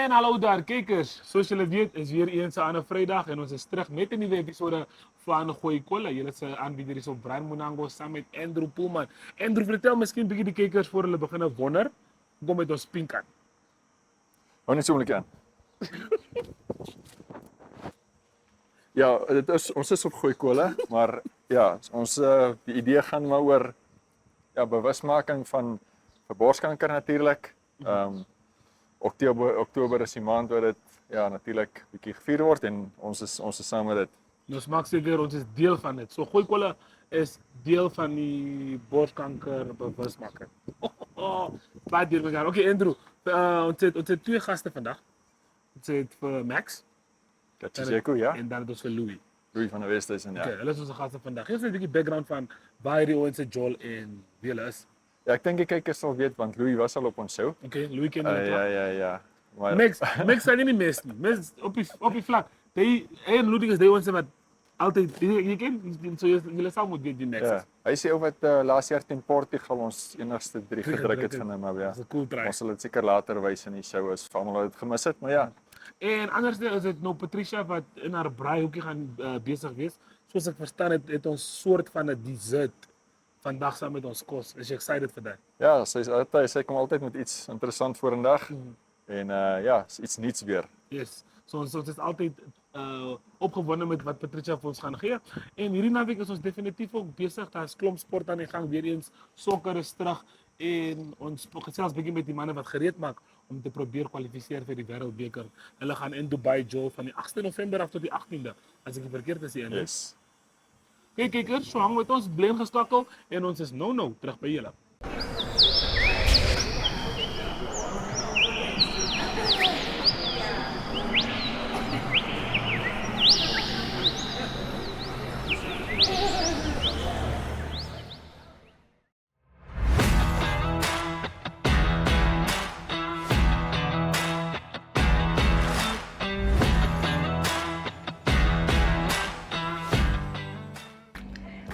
En hallo daar, kijkers. Zoals jullie weten is weer eens aan een vrijdag en ons is terug met een nieuwe episode van Gooi Kolle. Jullie zijn aanbieder is op Brian Munango samen met Andrew Poelman. Andrew, vertel misschien begin de kijkers voor hulle beginnen wonder. Kom met ons pink aan. Hou niet zo moeilijk aan. Ja, ons is op Gooi Kolle, maar ja, ons die idee gaan maar oor ja, bewusmaking van borskanker natuurlijk. Oktober is die maand waar dit ja, natuurlijk bietjie gevier word en ons is saam met dit. Dus maak zeker, ons is deel van het. Zo Gooi Kolle is deel van die borstkanker bewustmaking. Baie deel mekaar. Oké, Andrew, ons het twee gasten vandaag. Ons het voor Max. Katjeko, ja. En dan dus voor Louis. Louis van der Westhuizen, ja. Oké, hulle is onze gasten vandaag. Geef ons een beetje background van waar hierdie ouens Joel en wie hulle is. Ja, ek dink die kykers sal weet want Louis was al op ons show. Oké, Louis ken hulle Ja. Maar Max zijn nie mis nie. Mes op die vlak. Hy en Louis is die ouens wat altyd jy ken, so julle sal moet weet die Max ja, is. hy sê ook wat laas jaar teen Portugal ons enigste 3 gedruk het van hom, maar ja. Dis 'n cool try. Ons sal dit seker later wys in die show as vir almal wat dit gemis het, maar ja. En anders is dit nou Patricia wat in haar braaihoekie gaan besig wees. Soos ek verstaan het ons soort van 'n dessert vandag saam met ons kos. Is jy excited vir dit? Ja, sy kom altyd met iets interessant vorendag. En ja, iets niets weer. Yes. So ons is altyd opgewonde met wat Patricia vir ons gaan gee. En hierdie naweek is ons definitief ook besig. Daar's klomp sport aan die gang. Weer eens sokker is terug en ons gesels bietjie met die manne wat gereed maak om te probeer kwalifiseer vir die Wêreldbeker. Hulle gaan in Dubai Joel van die 8de November af tot die 18de, as ek nie verkeerd is nie. Yes. Kyk kijkers, so hang met ons, bly ingeskakel en ons is nou terug by julle.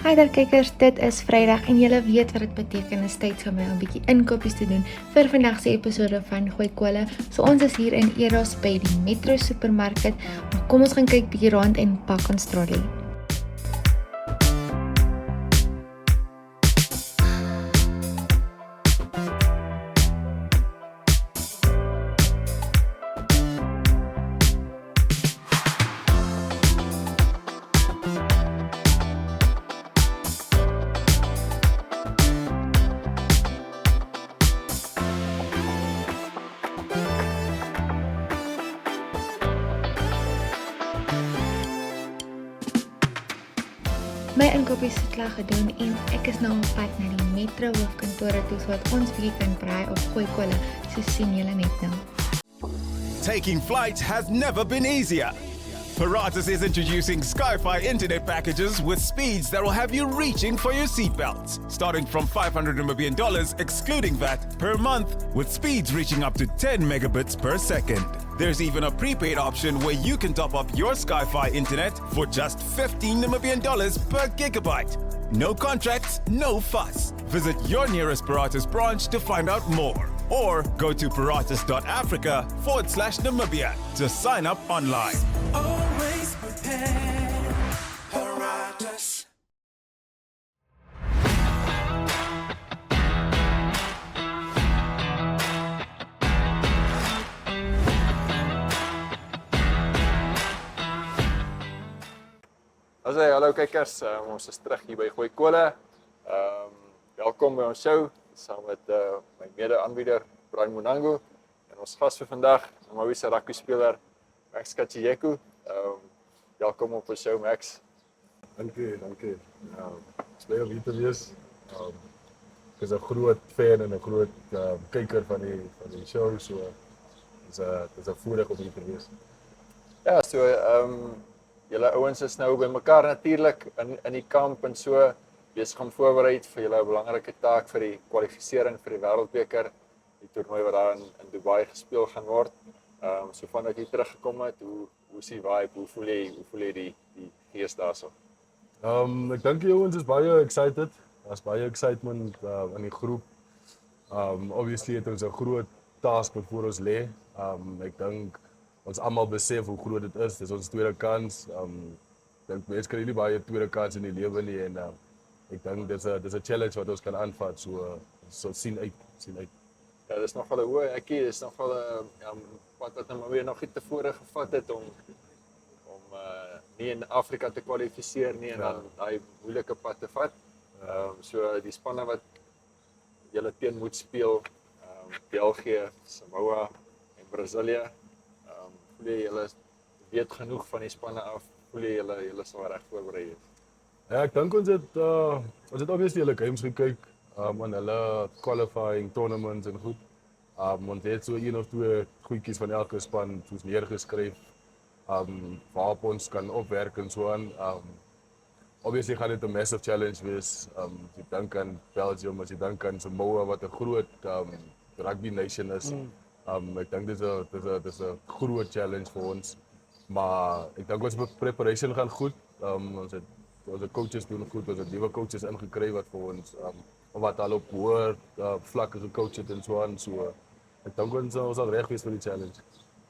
Hi daar kykers, dit is Vrydag en julle weet wat dit beteken, is tyd vir my om 'n bietjie inkopies te doen vir vandag se episode van Gooi Kolle. So ons is hier in Eros by die Metro supermarket, maar kom ons gaan kyk bietjie rond en pak ons trolley. My inkopies is klaar gedoen en ek is nou op pad na die Metro hoofkantore toe sodat ons bietjie kan braai of Gooi Kolle, so sien julle net nou. Taking flight has never been easier. Paratus is introducing Sky-Fi internet packages with speeds that will have you reaching for your seatbelts. Starting from $500 Namibian excluding VAT per month, with speeds reaching up to 10 megabits per second. There's even a prepaid option where you can top up your Sky-Fi internet for just $15 Namibian per gigabyte. No contracts, no fuss. Visit your nearest Paratus branch to find out more. Or go to paratus.africa/Namibia to sign up online. Always prepared, Paratus. Hallo kykers, ons is terug hier by Gooi Kolle. Welkom by ons show saam met my mede-aanbieder Brian Munango en ons gas vir vandag, Maui se rugby speler Max Katjeko. Welkom op ons show Max. Dankie. Ek is bly om hier te wees. Ek is 'n groot fan en 'n groot kyker van die show, so dit is 'n voorreg om hier te wees. Ja, so julle ouens is nou by mekaar natuurlik in die kamp en so besig om voorberei vir julle 'n belangrike taak vir die kwalifisering vir die Wêreldbeker, die toernooi wat daar in Dubai gespeel gaan word. So vandat jy teruggekom het, hoe is die vibe? Hoe voel jy die gees daarso? Ek dink die ouens is baie excited. Daar's baie excitement in die groep. Obviously het ons 'n task wat voor ons lê. Ek dink ons almal besef hoe groot dit is. Dis ons tweede kans. Ek dink mense kry nie baie tweede kans in die lewe nie en ek dink dis 'n challenge wat ons kan aanvat. So sien uit. Ja, dis nogal 'n hoë ekkie, dis nogal 'n pad wat nou maar weer nog nie tevore gevat het om nie in Afrika te kwalifiseer nie en dan daai moeilike pad te vat. So die spanne wat julle teen moet speel, België, Samoa en Brasilië, voel jy julle weet genoeg van die spanne af, voel jy julle sal reg voorberei wees? Ja, ek dink ons het obviously hulle games gekyk, aan hulle qualifying tournaments en goed. Ons het so 1 of 2 goedjies van elke span soos neergeskryf, waarop ons kan opwerk en so aan. Obviously gaan dit 'n massive challenge wees. As jy dink aan Belgium, as jy dink aan Samoa wat 'n groot rugby nation is. Ek dink dis 'n groot challenge vir ons. Maar ek dink ons preparation gaan goed. Onze coaches doen goed, ons het nuwe coaches ingekry wat vir ons wat al op hoër vlakke gecoach het en so aan. So ek dink ons sal reg wees vir die challenge.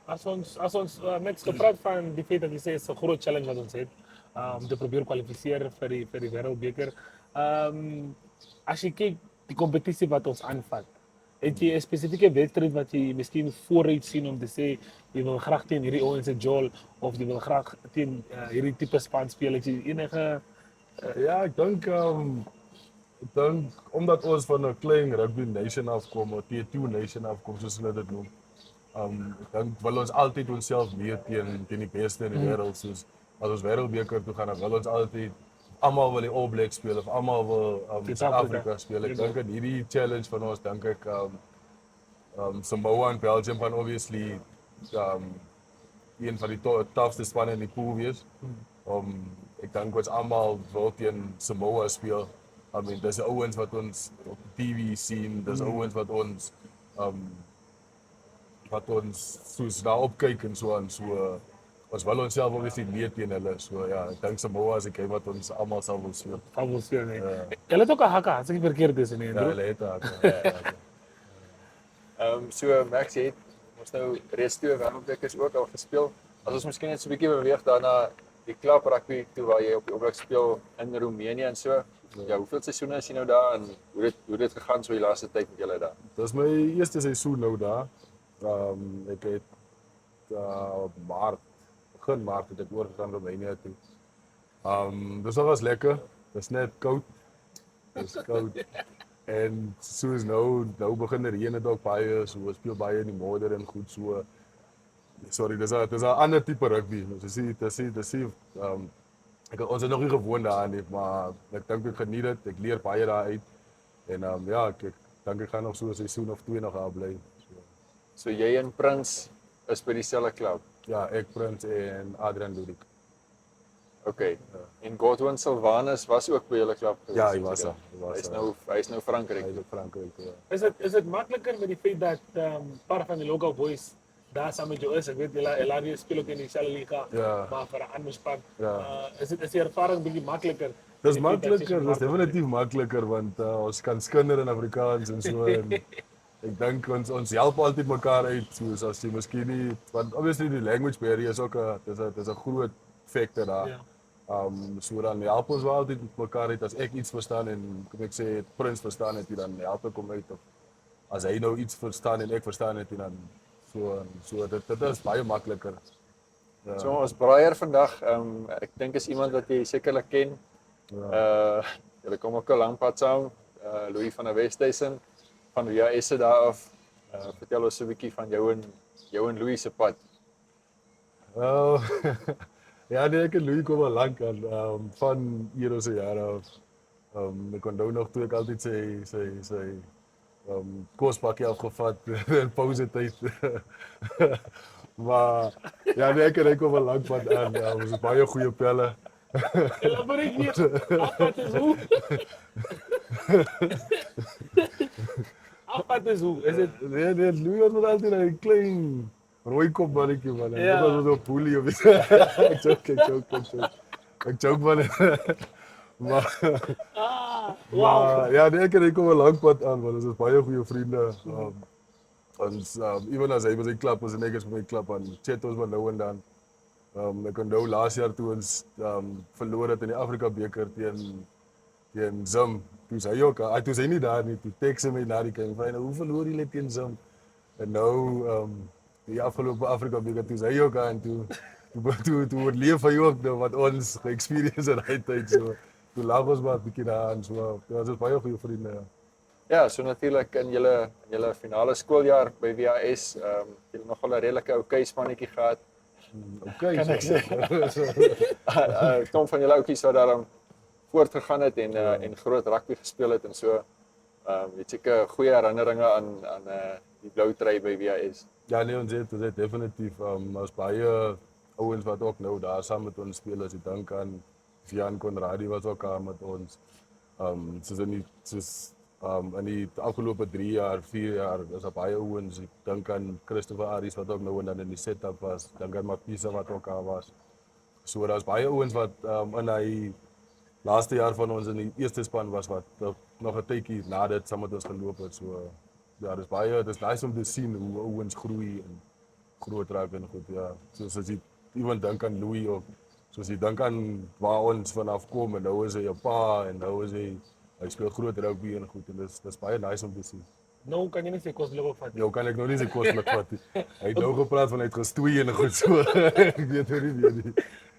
As ons net gepraat van die feit dat jy sê is 'n groot challenge wat ons het om te probeer kwalifiseer vir die Wêreldbeker. As jy kyk die kompetisie wat ons aanvat, het jy 'n spesifieke wedstryd wat jy miskien vooruit sien om te sê jy wil graag teen hierdie ouens se Joel of jy wil graag teen hierdie tipe span speel? Het jy enige Ja, ek dink omdat ons van 'n klein rugby nation afkom, 'n T2 nation afkom soos hulle dit noem. Ek dink wil ons altyd onsself meet teen die beste in die wêreld, soos as ons Wêreldbeker toe gaan, dan wil ons altyd almal wil die All Blacks speel of almal wil Suid-Afrika speel. Ek dink in hierdie challenge van ons dink ek Samoa en Belgium gaan obviously een van die toughste spanne in die pool wees. Ek dink ons almal wil teen Samoa speel. I mean, dis ouens wat ons op TV sien, dis ouens wat ons soos daar opkyk en so aan. So ons wil onsself obviously meet teen hulle. So ja, ek dink Samoa is 'n game wat ons almal sal wil speel. nee. Hulle het ook 'n hakka, as ek nie verkeerd is nie. Ja, hulle het daar. So Max, jy het ons nou reeds 2 Wêreldbekers ook al gespeel. As ons miskien net so 'n bietjie beweeg daarna die klub rugby toe waar jy op die oomblik speel in Roemenië en so. Ja, hoeveel seisoene is jy nou daar en hoe dit gegaan so die laaste tyd met julle daar? Dis my eerste seisoen nou daar. Ek het begin Maart het ek oorgegaan Roemenië toe. Dis was lekker. Dis net koud. Dis koud. En soos nou begin reën dit ook baie, so ons speel baie in die modder en goed so. Sorry, dis 'n ander tipe rugby. Dis ons is nog nie gewoond daaraan nie, maar ek dink ek geniet dit. Ek leer baie daar uit. En ja, ek dink ek gaan nog so 'n seisoen of 2 nog daar bly. So jy en Prins is by dieselfde klub. Ja, ek Prins en Adrian Ludik. Okay. En Godwin Silvanus was ook by julle klub gewees. Ja, hy was daar. Hy is nou Frankryk. Hy is in Frankryk. Ja. Is dit makliker met die feit dat paar van die local boys daar saam met jou is? Ek weet julle speel ook in dieselfde liga, Ja. maar vir 'n ander span. Ja. Is die ervaring bietjie makliker? Dis makliker, dis definitief makliker want ons kan skinder in Afrikaans en so en ek dink ons help altyd mekaar uit soos as jy miskien nie, want obviously die language barrier is ook dis 'n groot factor daar. Ja. So dan help ons wel altyd mekaar uit as ek iets verstaan en kom ek sê Prins verstaan het, dan help ek hom uit of as hy nou iets verstaan en ek verstaan het, dan so dit is baie makliker. Ja. So ons braaier vandag, ek dink is iemand wat jy sekerlik ken. Julle kom ook 'n lang pad saam. Louis van der Westhuizen van Via Esse daar af. Vertel ons 'n bietjie van jou en Louis se pad. Ja, nee, ek en Louis kom al lank aan van Euro se jare af. Ek onthou nog toe ek altyd sy kospakkie afgevat in pausetyd. Maar ja, nee, ek en hy kom al lank pad aan. Ons is baie goeie pelle. Elaboreer hier. Afpad is hoe? Afpad is hoe? Is dit Nee, Louis was altyd 'n klein rooi kop mannetjie man. Ja. Dit was so 'n boelie of iets. Ek joke man. Maar wow. ja, nee, ek en hy kom 'n lank pad aan, want ons is baie goeie vriende. Ons even as hy by sy klub was en ek is by my klub aan Chetos maar nou en dan. Ek onthou laas jaar toe ons verloor het in die Afrika beker teen Zim. Toe sê hy ook, toe is hy nie daar nie, toe teks hy my na die kant, van hoe verloor julle teen Zim? En nou die afgelope Afrika beker toe sê hy ook en toe oorleef hy ook nou wat ons ge-experience in daai tyd so. Toe lag ons maar 'n bietjie daar en so. Dit was baie goeie vriende. Ja. Ja, so natuurlik in julle finale skooljaar by WAS, julle nogal 'n redelike ou keismannetjie gehad. Okay, Kan ek sê? Kom van julle ouetjies wat daarom voortgegaan het en groot rugby gespeel het en so. Het seker goeie herinneringe aan die blou trui by WAS. Ja, nee, ons het definitief as baie ouens wat ook nou daar saam met ons speel, as ek dink aan Vian Conradi was ook daar met ons. Soos in die afgelope 3 jaar, 4 jaar, is daar baie ouens. Ek dink aan Christopher Aries wat ook nou en dan in die setup was. Dink aan Mapisa wat ook daar was. So daar's baie ouens wat in hy laaste jaar van ons in die eerste span was wat nog 'n tydjie na dit saam met ons geloop het. So ja, dis nice om te sien hoe ouens groei en groot raak en goed, ja. Soos as jy iemand dink aan Louis ook, soos jy dink aan waar ons vanaf kom en nou is hy 'n pa en nou is hy speel groot rugby en goed en dis baie nice om te sien. Nou kan jy nie sê koslik opvat nie. Ja, kan ek nou nie sy koslik vat nie. Hy het nou gepraat van hy het gestoei en goed so. Ek weet nie.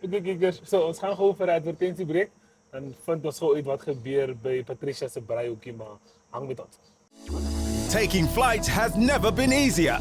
Okay, kykers, so ons gaan gou vir 'n advertensiebreek en vind ons gou uit wat gebeur by Patricia se braaihoekie, maar hang met ons. Taking flight has never been easier.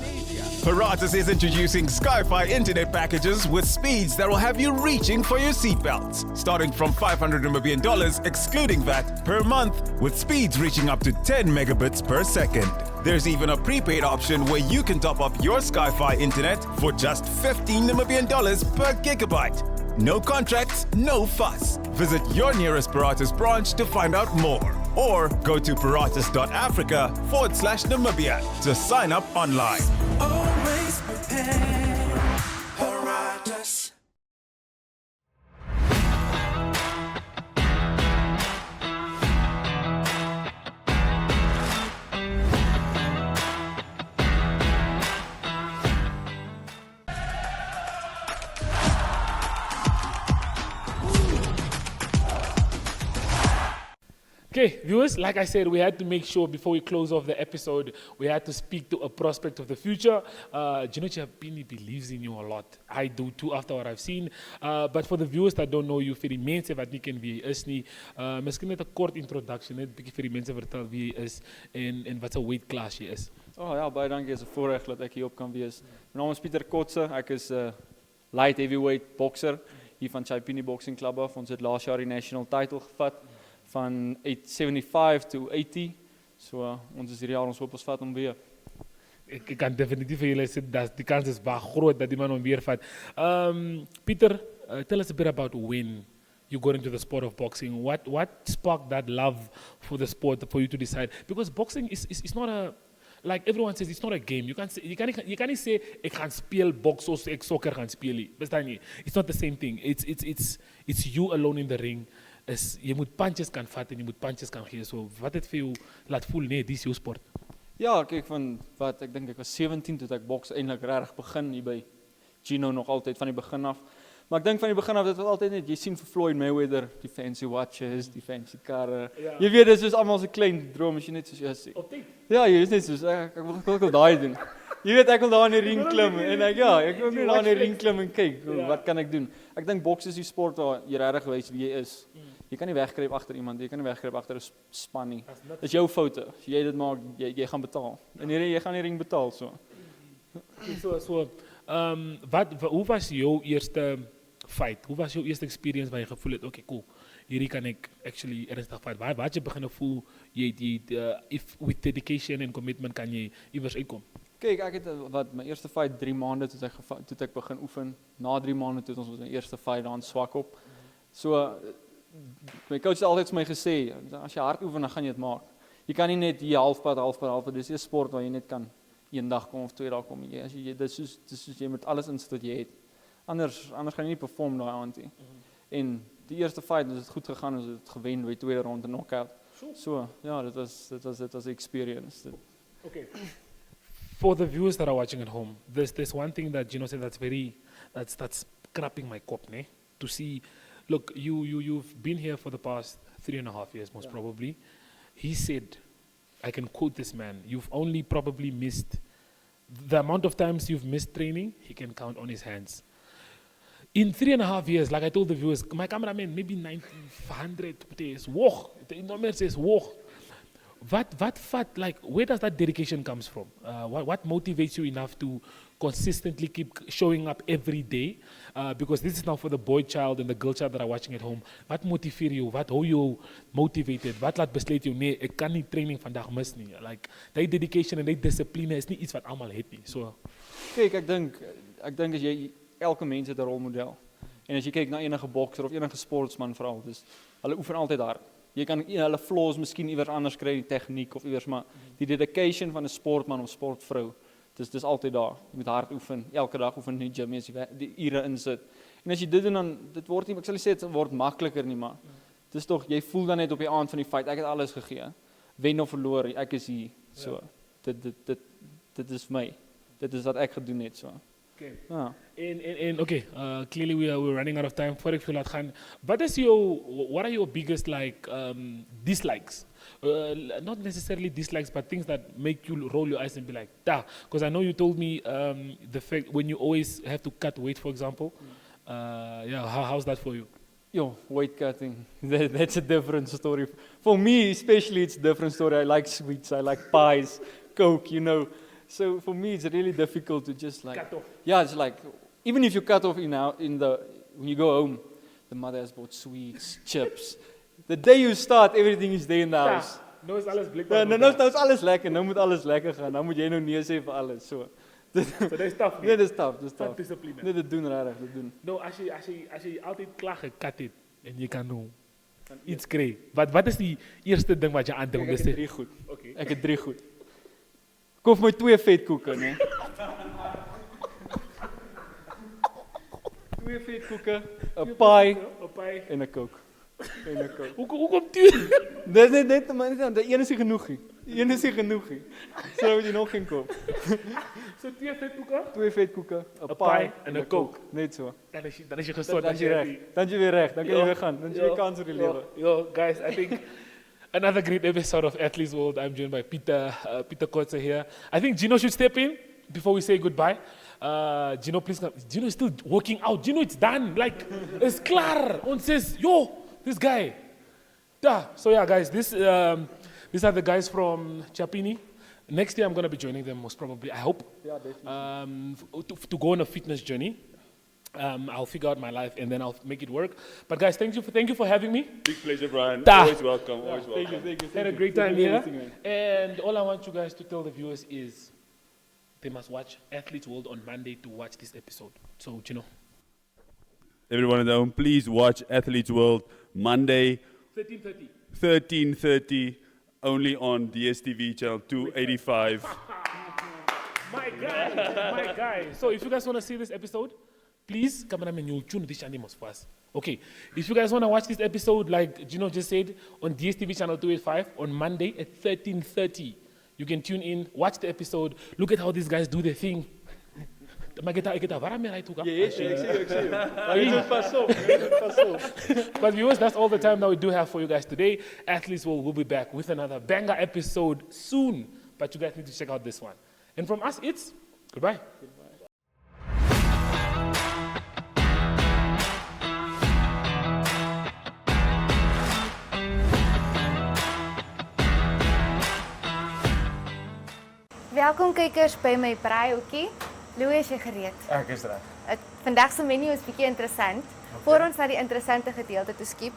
Paratus is introducing Sky-Fi internet packages with speeds that will have you reaching for your seatbelts. Starting from $500 Namibian excluding VAT per month, with speeds reaching up to 10 megabits per second. There's even a prepaid option where you can top up your Sky-Fi internet for just $15 Namibian per gigabyte. No contracts, no fuss. Visit your nearest Paratus branch to find out more. Or go to paratus.africa/Namibia to sign up online. Always prepared. Paratus. Okay, viewers, like I said, we had to make sure before we close off the episode, we had to speak to a prospect of the future. Gino Chiappini believes in you a lot. I do too after what I've seen. But for the viewers that don't know you, vir die mense wat nie ken wie jy is nie, miskien net 'n kort introduction, net 'n bietjie vir die mense vertel wie jy is en wat 'n weight class jy is. Ja, baie dankie, is 'n voorreg dat ek hier op kan wees. My naam is Pieter Kotse, ek is 'n light heavyweight boxer hier van Chiappini Boxing Club af. Ons het laas jaar die national title gevat van 75 to 80. So ons is hierdie jaar, ons hoop ons vat hom weer. Ek kan definitief vir julle sê dat die kans is baie groot dat die man hom weer vat. Peter, tell us a bit about when you got into the sport of boxing. What sparked that love for the sport for you to decide? Because boxing is not a, like everyone says, it's not a game. You can't say ek gaan speel box of ek soccer gaan speel nie. Verstaan jy? It's not the same thing. It's you alone in the ring. Jy moet punches kan vat en jy moet punches kan gee. So wat het vir jou laat voel nee, dis jou sport? Ja, kyk van wat ek dink ek was 17 toe ek boks eintlik regtig begin hier by Gino nog altyd van die begin af. Maar ek dink van die begin af dit was altyd net jy sien vir Floyd Mayweather die fancy watches, die fancy karre. Ja. Jy weet dit is almal se klein droom as jy net soos jy sê. Ja, jy is net soos ek wil daai doen. Jy weet ek wil daar in die ring klim en ek wil net daar in die ring klim en kyk wat kan ek doen. Ek dink boks is die sport waar jy regtig wys wie jy is. Jy kan nie wegkruip agter iemand, jy kan nie wegkruip agter 'n span nie. Dis jou foute. As jy dit maak, jy gaan betaal. En jy gaan die ring betaal so. Hoe was jou eerste fight? Hoe was jou eerste experience waar jy gevoel het, okay, cool. Hierdie kan ek actually ernstig fight. Waar jy begin voel jy if with dedication and commitment kan jy iewers uitkom? Kyk, ek het my eerste fight 3 maande toe ek begin oefen. Na 3 maande toe ons my eerste fight daar in Swakop. So my coach het altyd vir my gesê, as jy hard oefen dan gaan jy dit maak. Jy kan nie net hier halfpad. Dis 'n sport waar jy net kan een dag kom of 2 dae kom. As jy dis soos jy moet alles insit wat jy het. Anders gaan jy nie perform daai aand nie. En die eerste fight het goed gegaan, ons het gewen by tweede ronde knockout. So, ja, dit was 'n experience. Okay. For the viewers that are watching at home, there's one thing that Gino said that's crapping my cop, ne? To see, look, you've been here for the past 3.5 years, most probably. He said, I can quote this man, you've only probably missed, the amount of times you've missed training, he can count on his hands. In 3.5 years, like I told the viewers, my cameraman, maybe 900 days, walk. The number says walk. Like, where does that dedication comes from? What motivates you enough to consistently keep showing up every day? Because this is now for the boy child and the girl child that are watching at home. Wat motiveer jou? Wat hou jou motivated? Wat laat besluit jou, nee, ek kan nie training vandag mis nie. Like, die dedication en die dissipline is nie iets wat almal het nie. So, Kyk, ek dink as jy elke mens het 'n rolmodel. En as jy kyk na enige bokser of enige sportsman veral, dis hulle oefen altyd hard. Jy kan hulle flaws miskien iewers anders kry in die tegniek of iewers, maar die dedication van 'n sportman of sportvrou, dis altyd daar. Jy moet hard oefen, elke dag oefen in die gym, as jy die ure insit. En as jy dit doen dan dit word nie, ek sal nie sê dit word makliker nie, maar dis tog jy voel dan net op die aand van die fight, ek het alles gegee. Wen of verloor, ek is hier. So dit is my. Dit is wat ek gedoen het so. okay. Ja. And okay, clearly we're running out of time. For ek laat gaan. What are your biggest like dislikes? Not necessarily dislikes, but things that make you roll your eyes and be like, da. Because I know you told me the fact when you always have to cut weight, for example. How's that for you? Yo, weight cutting, that's a different story. For me, especially, it's a different story. I like sweets, I like pies, Coke, you know. So for me, it's really difficult to just like Cut off. Yeah, it's like even if you cut off when you go home, the mother has bought sweets, chips. The day you start, everything is there in the house. Nou is alles blikbaar. Nou is alles lekker. Nou moet alles lekker gaan. Nou moet jy nou nee sê vir alles. So dis tough. Nee, dis tough. Vat dissipline. Nee, dit doen regtig, dit doen. Nou, as jy altyd klaar gekat het en jy kan nou iets kry. Wat is die eerste ding wat jy aandink om te sê? Ek het 3 goed. Okay. Ek het 3 goed. Koop my 2 vetkoeke, né? 2 vetkoeke, 'n pie en 'n Coke. Hoekom duur? Dis net maar die een is nie genoeg nie. Die een is nie genoeg nie. So moet jy nog geen koop. So 2 vetkoeke, 2 vetkoeke, 'n pie en 'n Coke, net so. Dan is jy gesond. Dan is jy reg. Dan is jy weer reg. Dan kan jy weer gaan. Dan is jy kans vir die lewe. Yo, guys, I think another great episode of Athletes World. I'm joined by Peter Kotze here. I think Gino should step in before we say goodbye. Gino, please come. Gino is still working out. Gino, it's done. Like, it's klaar. Ons says, yo, this guy. So yeah, guys, these are the guys from Chapini. Next year, I'm going to be joining them, most probably, I hope. Yeah, definitely. To go on a fitness journey. I'll figure out my life and then I'll make it work. But guys, thank you for having me. Big pleasure, Brian. Da. Always welcome. Always welcome. Thank you. Had a great time here. And all I want you guys to tell the viewers is they must watch Athletes World on Monday to watch this episode. So, Gino. Everyone at home, please watch Athletes World Monday, 13:30. 13:30, only on DSTV channel 285. My guy. So if you guys want to see this episode, please, cameraman, you'll tune this channel most fast. Okay. If you guys want to watch this episode, like Gino just said, on DSTV channel 285 on Monday at 13:30, you can tune in, watch the episode, look at how these guys do their thing. Ek het warm mee toe. Ek sien. Pas op. But viewers, that's all the time that we do have for you guys today. Athletes will be back with another banger episode soon. But you guys need to check out this one. And from us, it's goodbye. Welkom kykers by my braaihoekie. Louis, is jy gereed? Ek is reg. Vandag se menu is bietjie interessant. Voor ons na die interessante gedeelte toe skiep,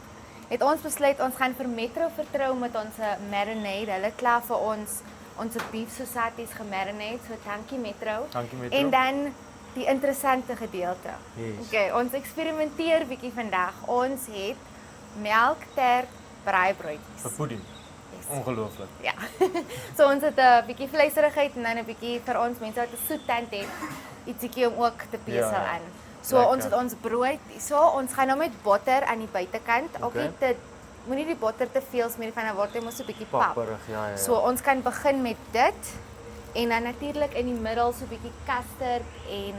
het ons besluit ons gaan vir Metro vertrou met ons marinade. Hulle klaar vir ons beef sausages gemarinate, so dankie Metro. Dankie Metro. En dan die interessante gedeelte. Yes. Okay, ons eksperimenteer bietjie vandag. Ons het melktert braaibroodjies. Vir pudding. Ongelooflik. Ja. So ons het 'n bietjie vleiserigheid en dan 'n bietjie vir ons mense wat 'n soet tand het, ietsiekie om ook te besel Ja, aan. So lekker. ons het ons brood. So ons gaan nou met botter aan die buitekant. Ook Okay. nie te moenie die botter te veel smeer van dan word hy mos so 'n bietjie pap. Papperig, ja. So ons kan begin met dit En dan natuurlik in die middel so 'n bietjie custard en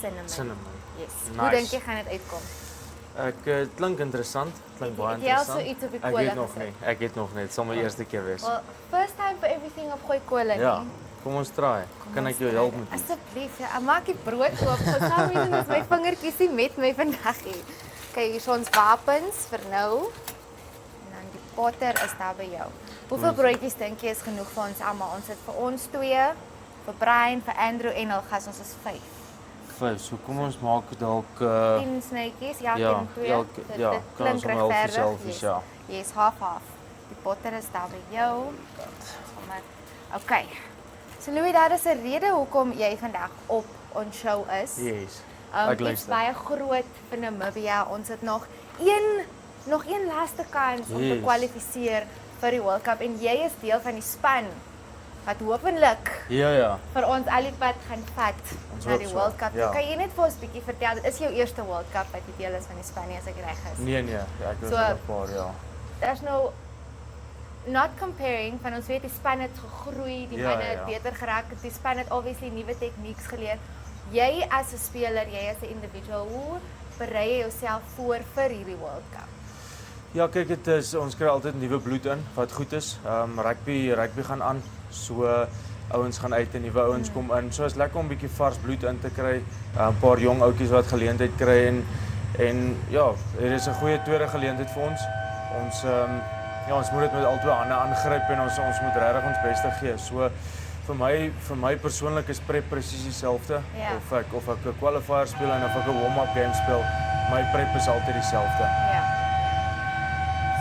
cinnamon. Cinnamon. Yes. Nice. Hoe dink jy gaan dit uitkom? Ek klink interessant, klink baie Het jy al interessant. so iets op die Ek kolle weet nog gesit? nie. Ek het nog nie. Dit sal my eerste keer wees. Well, first time for everything op gooi kolle Ja. nie. Kom ons try. Kan ek jou help met iets? Asseblief, ja, maak die brood oop. For some reason is my vingertjies nie met my vandag nie. Okay, hier is ons wapens vir nou. En dan die potter is daar by jou. Hoeveel broodjies dink jy is genoeg vir ons almal? Ons het vir ons 2, vir Brian, vir Andrew en Elgas, ons is 5. 5. So kom ons maak dalk 10 snytjies, ja, ja, 2. ja, kan ons hom half selfies, ja. Yes, half. Die potter is daar by jou. Sommer. Okay. So Louis, daar is 'n rede hoekom jy vandag op ons show is. Yes. Ek Ek is luister. baie groot vir Namibia. Ons het nog een laaste kans om te Yes. kwalifiseer vir die World Cup en jy is deel van die span wat hopelik Ja. vir ons al die pad gaan vat Ons na hoop die so, World Cup. ja. Kan jy net vir ons 'n bietjie vertel, dit is jou eerste World Cup wat jy deel is van die span nie, as ek reg is. Nee, ja, ek was So- al 'n paar, ja. Daar's nou not comparing, van ons weet die span het gegroei, die Ja, manne ja, het ja. beter geraak, die span het obviously nuwe tegnieks geleer. Jy as 'n speler, jy as 'n individual, hoe berei jy jouself voor vir hierdie World Cup? Ja, kyk, dit is ons kry altyd nuwe bloed in wat goed is. Rugby gaan aan. So ouens gaan uit en nuwe ouens kom in. So is lekker om 'n bietjie vars bloed in te kry. 'n Paar jong ouetjies wat geleentheid kry en ja, hier is 'n goeie tweede geleentheid vir ons. Ons moet dit met albei hande aangryp en ons moet regtig ons beste gee. So vir my persoonlik is prep presies dieselfde. Ja. Of ek 'n qualifier speel en of ek 'n warm-up game speel, my prep is altyd dieselfde. Ja.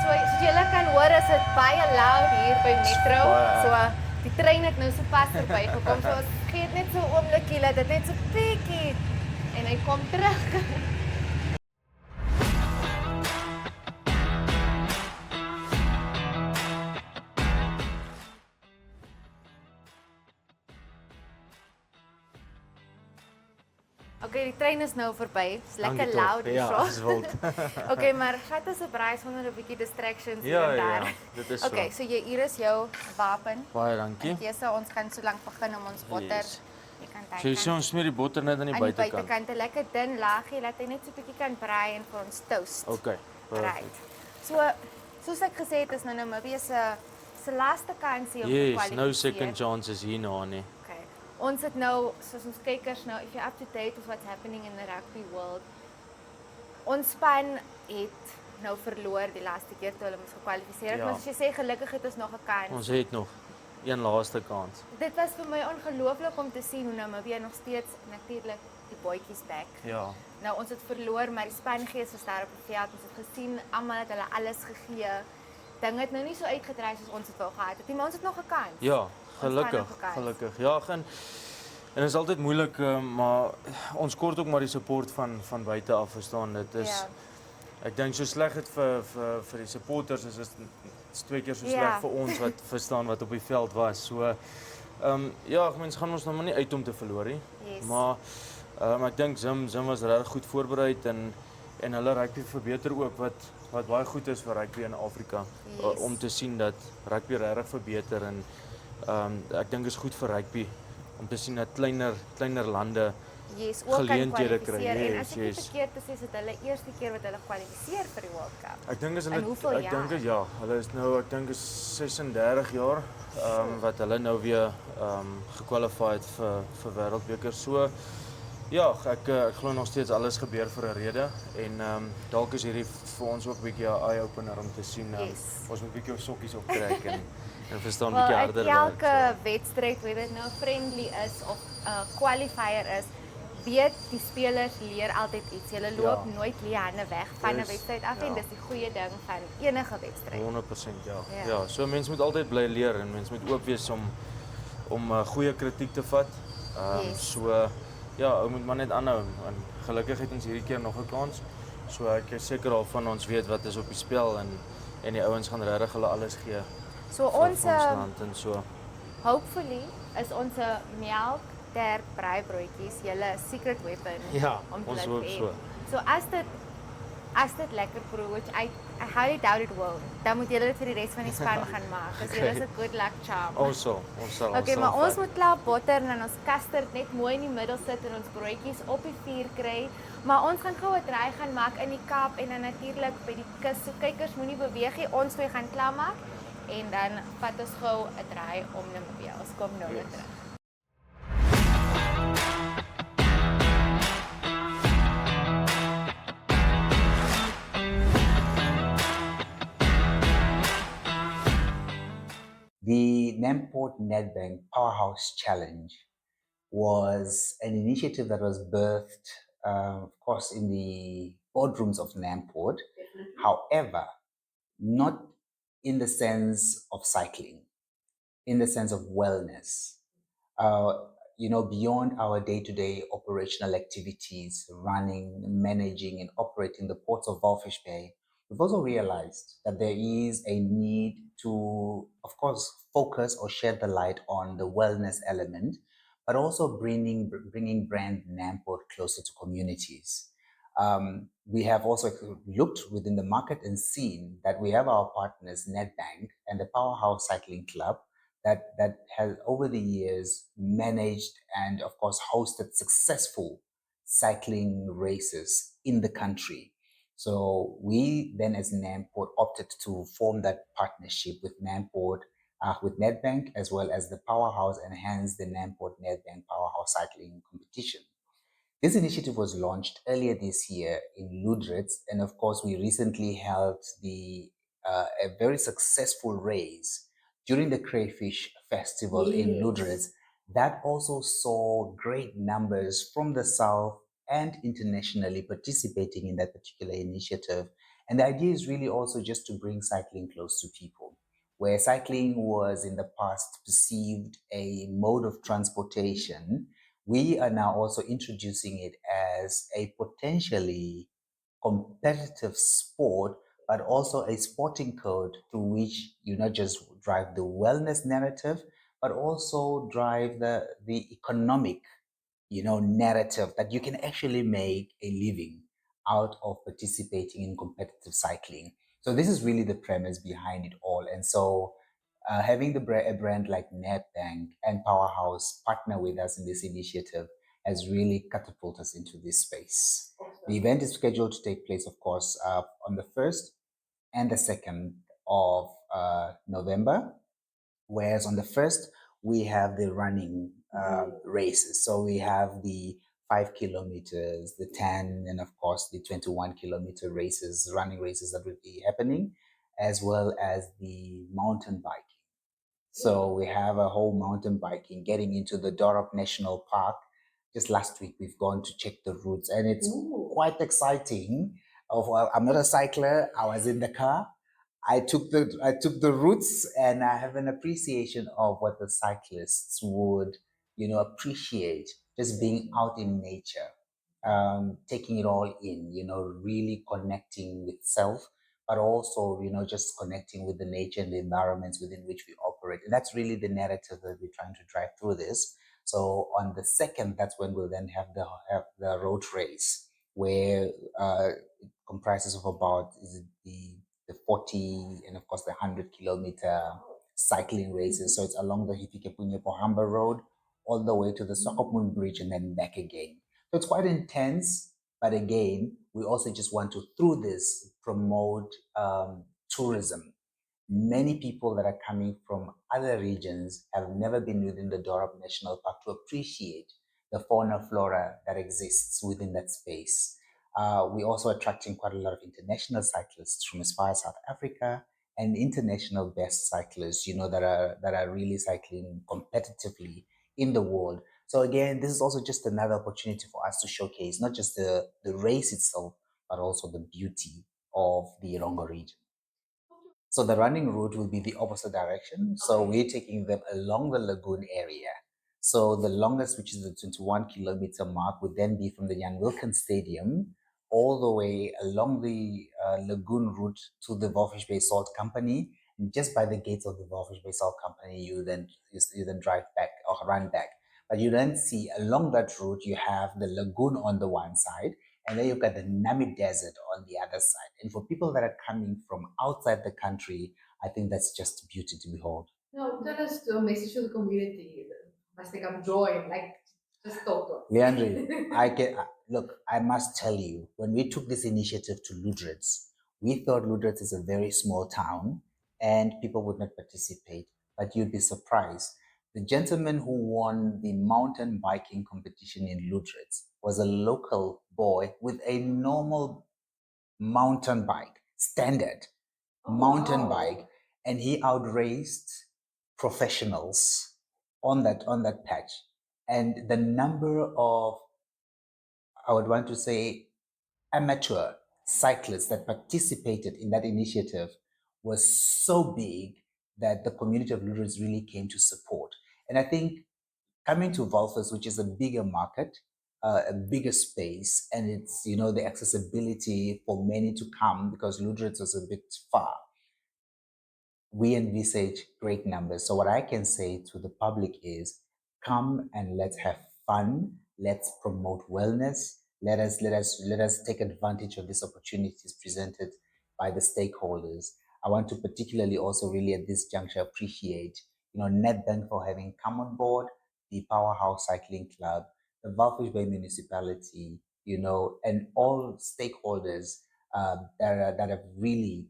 So soos julle kan hoor, is dit baie loud hier by Metro. baie. So die trein het nou sopas verbygekom. So ons gee net so 'n oombliekie dat dit net so bietjie en hy kom terug. Okay, die trein is nou verby. Dis lekker Dankie tog. loud hier. Ja, dis wild. Okay, maar vat as 'n braai sonder 'n bietjie distractions hier Ja, en ja, daar. dit is so. Okay, so hier is jou wapen. Baie dankie. Keuse, ons kan so lank begin om ons botter. Yes. Jy kan So jy sê ons smeer die botter net aan die buitekant. buitekant 'n lekker dun laagie laat hy net so 'n bietjie kan braai en vir ons toast. Okay. Right. Perfect. So soos ek gesê het, is nou Namibia se laaste kansie om te Yes, kwalifiseer. no second chances hierna nie. Okay. Ons het nou, soos ons kykers nou, if you're up to date with what's happening in the rugby world, ons span het nou verloor die laaste keer toe hulle moes gekwalifiseer het. Ja. Maar as jy sê gelukkig het ons nog 'n kans. Ons het nog een laaste kans. Dit was vir my ongelooflik om te sien hoe Namibia nog steeds natuurlik die bootjies back. Ja. Nou ons het verloor, maar die spangees was daar op die veld. Ons het gesien almal het hulle alles gegee. Dinge het nou nie so uitgedryf soos ons dit wou gehad het nie, maar ons het nog 'n kans. Ja, kan gelukkig, nog 'n kans. gelukkig. Ja, en dit is altyd moeilik, maar ons kort ook maar die support van buite af, verstaan. Dit is Ja. ek dink so sleg dit vir die supporters is dit is 2 keer so Ja. sleg vir ons wat verstaan wat op die veld was. So ja, mense gaan ons nou maar nie uit om te verloor nie. Yes. Maar ek dink Zim was regtig goed voorberei en hulle rugby verbeter ook wat baie goed is vir rugby in Afrika. Yes. Om te sien dat rugby regtig verbeter en ek dink is goed vir rugby om te sien dat kleiner lande Yes, ook geleenthede kan kry. kwalifiseer. En Yes, as ek nie yes. verkeerd is, is dit hulle eerste keer wat hulle kwalifiseer vir die World Cup. Ek dink is In hulle hoeveel ek dink jaar? ja, hulle is nou ek dink is 36 jaar wat hulle nou weer gekwalifiseer het vir wêreldbeker. So ja, ek glo nog steeds alles gebeur vir 'n rede en dalk is hierdie vir ons ook 'n bietjie 'n eye opener om te sien Yes. ons moet 'n bietjie ons sokkies optrek en verstaan Wel, bietjie uit harder elke werk. wedstryd, hoe dit nou friendly is of 'n qualifier is, weet die spelers leer altyd iets. Hulle loop Ja. nooit die hande weg van 'n Dis- wedstryd af en ja. dis die goeie ding van enige wedstryd. 100% ja. Ja. Ja, so mense moet altyd bly leer en mense moet oop wees om goeie kritiek te vat. Yes. So ja, ou moet maar net aanhou en gelukkig het ons hierdie keer nog 'n kans. So ek is seker al van ons weet wat is op die spel en die ouens gaan regtig hulle alles gee So vir ons land en so. hopefully is ons melk ter braaibroodjies julle secret weapon Ja, om te ons laat hoop wen. so. So as dit as dit lekker proe, which I highly doubt it will, dan moet julle dit vir die res van die span gaan maak. Dis julle se good luck charm. Ons sal. Okay, maar ons moet klaar botter en dan ons custard net mooi in die middel sit en ons broodjies op die vuur kry. Maar ons gaan gou 'n draai gaan maak in die Kaap en dan natuurlik by die kus. So kykers moenie beweeg nie. Ons twee gaan klaar maak en dan vat ons gou 'n draai om Namibië. Ons kom nou weer terug. The Namport Nedbank Powerhouse Challenge was an initiative that was birthed, of course, in the boardrooms of Namport. However, not in the sense of cycling, in the sense of wellness. Beyond our day-to-day operational activities, running, managing, and operating the ports of Walfish Bay, we've also realized that there is a need to, of course, focus or shed the light on the wellness element, but also bringing brand Namport closer to communities. We have also looked within the market and seen that we have our partners, Nedbank and the Powerhouse Cycling Club, that has over the years managed and, of course, hosted successful cycling races in the country. So we then, as Namport, opted to form that partnership with Namport, with Nedbank, as well as the Powerhouse, and hence the Namport Nedbank Powerhouse Cycling Competition. This initiative was launched earlier this year in Ludritz, and of course, we recently held a very successful race during the Crayfish Festival in Ludritz. That also saw great numbers from the south and internationally participating in that particular initiative. And the idea is really also just to bring cycling close to people, where cycling was in the past perceived a mode of transportation. We are now also introducing it as a potentially competitive sport, but also a sporting code through which you not just drive the wellness narrative, but also drive the economic narrative that you can actually make a living out of participating in competitive cycling. So this is really the premise behind it all. And so having a brand like Nedbank and Powerhouse partner with us in this initiative has really catapulted us into this space. The event is scheduled to take place, of course, on the 1st and the 2nd of November, whereas on the 1st, we have the running races. So we have the 5 kilometers, the 10, and of course the 21-kilometer races, running races that will be happening, as well as the mountain biking. So we have a whole mountain biking, getting into the Dorop National Park. Just last week, we've gone to check the routes, and it's quite exciting. I'm not a cycler. I was in the car. I took the routes, and I have an appreciation of what the cyclists would, appreciate, just being out in nature, taking it all in, really connecting with self, but also, just connecting with the nature and the environments within which we operate. And that's really the narrative that we're trying to drive through this. So on the 2nd, that's when we'll then have the road race, where it comprises of about the 40 and of course the 100-kilometer cycling races. So it's along the Hifikepunye Pohamba Road all the way to the Swakopmund Bridge and then back again. So it's quite intense, but again, we also just want to, through this, promote tourism. Many people that are coming from other regions have never been within the Dorop National Park to appreciate the fauna flora that exists within that space. We're also attracting quite a lot of international cyclists from as far as South Africa, and international best cyclists, that are really cycling competitively in the world. So again, this is also just another opportunity for us to showcase not just the race itself, but also the beauty of the Irongo region. So the running route will be the opposite direction. So we're taking them along the lagoon area. So the longest, which is the 21-kilometer mark, would then be from the Jan Wilkins Stadium all the way along the lagoon route to the Walfish Bay Salt Company. And just by the gates of the Walfish Bay Salt Company, you then drive back or run back. But you then see along that route, you have the lagoon on the one side, And then you've got the Namib Desert on the other side. And for people that are coming from outside the country, I think that's just beauty to behold. No, tell us a message to the community. Must they come join? Like, just talk to us. Leandre, look, I must tell you, when we took this initiative to Ludritz, we thought Ludritz is a very small town and people would not participate, but you'd be surprised. The gentleman who won the mountain biking competition in Ludritz was a local boy with a normal mountain bike, standard mountain bike, and he outraced professionals on that patch. And the number of, I would want to say, amateur cyclists that participated in that initiative was so big that the community of Ludritz really came to support. And I think coming to Walvis, which is a bigger market, a bigger space, and it's, you know, the accessibility for many to come because Ludritz is a bit far, we envisage great numbers. So what I can say to the public is, come and let's have fun. Let's promote wellness. Let us take advantage of these opportunities presented by the stakeholders. I want to particularly also really at this juncture appreciate, you know, Nedbank for having come on board, the Powerhouse Cycling Club, the Walvis Bay Municipality, you know, and all stakeholders that have really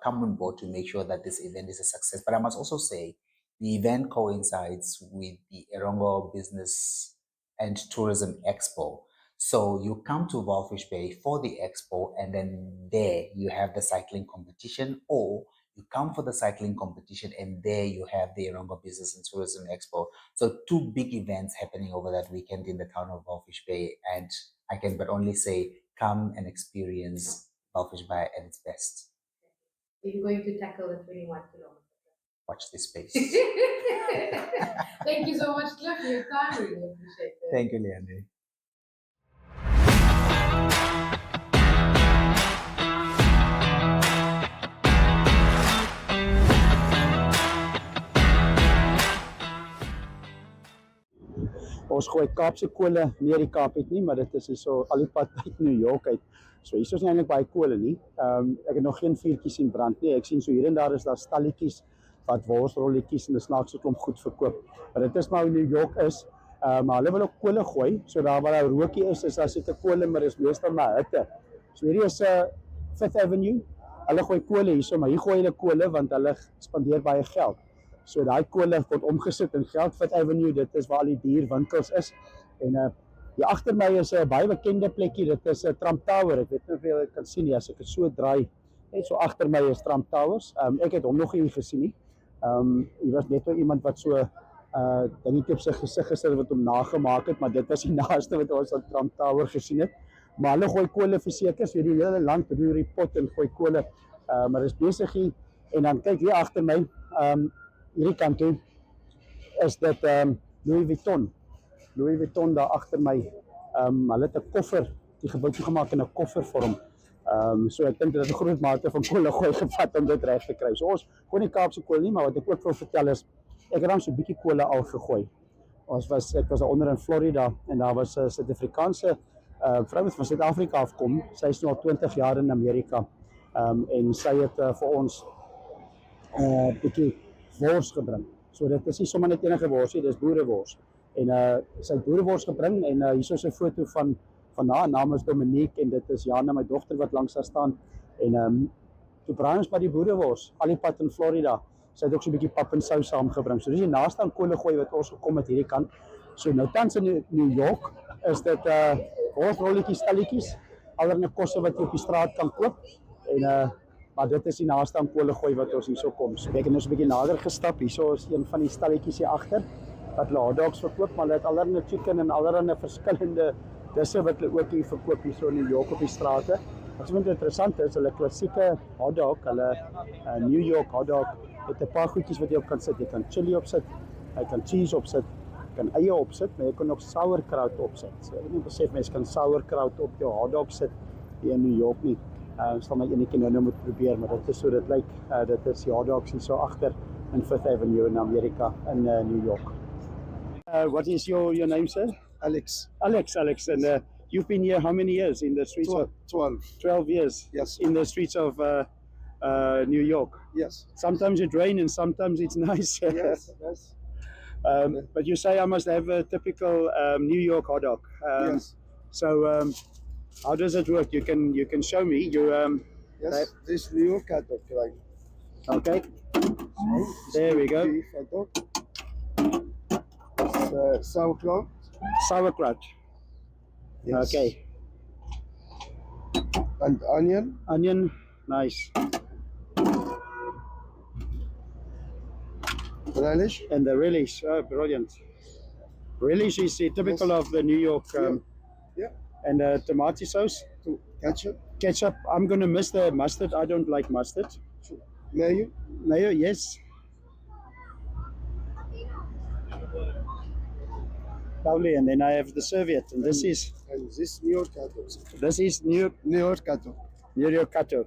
come on board to make sure that this event is a success. But I must also say, the event coincides with the Erongo Business and Tourism Expo. So you come to Walvis Bay for the expo, and then there you have the cycling competition, or you come for the cycling competition and there you have the Erongo Business and Tourism Expo. So two big events happening over that weekend in the town of Walvis Bay, and I can but only say, come and experience Walvis Bay at its best. Are you going to tackle the 21 kilometers? Watch this space. Thank you so much, Cliff, for your time. Really appreciate it. Thank you, Leandre. Ons gooi Kaapse kole nie die Kaap uit nie, maar dit is hier so al die pad uit New York uit. So hier is nie eintlik baie kole nie. Ek het nog geen vuurtjies sien brand nie. Ek sien so hier en daar is daar stalletjies wat worsrolletjies en 'n snaakse klomp goed verkoop. Maar dit is maar hoe New York is. Maar hulle wil ook kole gooi. So daar waar daar rookie is daar seker kole, maar is meestal maar hitte. So hierdie is 'n Fifth Avenue. Hulle gooi kole hierso, maar hier gooi hulle kole want hulle spandeer baie geld. So daai kole word omgesit in geld. Fifth Avenue, dit is waar al die duur winkels is. En hier agter my is 'n baie bekende plekkie. Dit is 'n Trump Tower. Ek weet nie of julle kan sien nie as ek dit so draai. Net so agter my is Trump Towers. Ek het hom nog nie gesien nie. Hy was net iemand wat so dingetjie op sy gesig gesit wat hom nagemaak het, maar dit was die naaste wat ons aan Trump Tower gesien het. Maar hulle gooi kole verseker, so die hele land roer die pot en gooi kole. Maar is besig hier en dan kyk hier agter my, hierdie kant toe is dit Louis Vuitton. Louis Vuitton daar agter my. Hulle het 'n koffer, die gebouetjie gemaak in 'n koffervorm. So ek dink dit het 'n groot mate van kole gooi gevat om dit reg te kry. So ons gooi nie Kaapse kole nie, maar wat ek ook wil vertel is, ek het dan so 'n bietjie kole al gegooi. Ek was daar onder in Florida en daar was 'n Suid-Afrikaanse vrou wat van Suid-Afrika afkom. Sy is nou al 20 jaar in Amerika. En sy het vir ons 'n bietjie wors gebring. So dit is nie sommer net enige wors nie, dis boerewors. En sy het boerewors gebring en hier is 'n foto van haar naam is Dominique en dit is Jana, my dogter wat langs haar staan. En toe braai ons by die boerewors, al die pad in Florida. Sy het ook so 'n bietjie pap en sous saamgebring. So dis die naaste aan kole gooi wat ons gekom het hierdie kant. So nou tans in New York is dit worsrolletjies, stalletjies, allerlei kosse wat jy op die straat kan koop. En maar dit is die naaste aan kole gooi wat ons hierso kom. So ek het nou so 'n bietjie nader gestap. Hierso is een van die stalletjies hier agter wat hulle hotdogs verkoop, maar hulle het allerlei chicken en allerlei verskillende disse wat hulle ook hier verkoop hierso in New York op die strate. Wat vind interessant is, hulle klassieke hotdog, hulle New York hotdog, het 'n paar goedjies wat jy op kan sit. Jy kan chili opsit, jy kan cheese opsit, jy kan eie opsit, maar jy kan ook sauerkraut opsit. So ek het nie besef mense kan sauerkraut op jou hotdog sit hier in New York nie. Sal my enetjie nou moet probeer, maar dit is so dit lyk. Dit is die hotdogs hier so agter in Fifth Avenue in Amerika in New York. What is your name, sir? Alex. Alex, and You've been here how many years in the streets of 12 years? Yes. In the streets of New York. Yes. Sometimes it rains and sometimes it's nice. Yes. Yes. But you say I must have a typical New York hot dog. Yes. So how does it work? You can show me. Yes. This New York hot dog, right? Okay. There we go. Beef hot dog. Sauerkraut. Sauerkraut. Yes. Okay. And onion. Onion. Nice. Relish. And the relish. Oh, brilliant. Relish is typical of the New York. Yeah. And tomato sauce. Ketchup. Ketchup. I'm going to miss the mustard. I don't like mustard. Mayo. Mayo, yes. Lovely. And then I have the serviette. And this is. And this New York hot dog. This is New York hot dog. New York hot dog.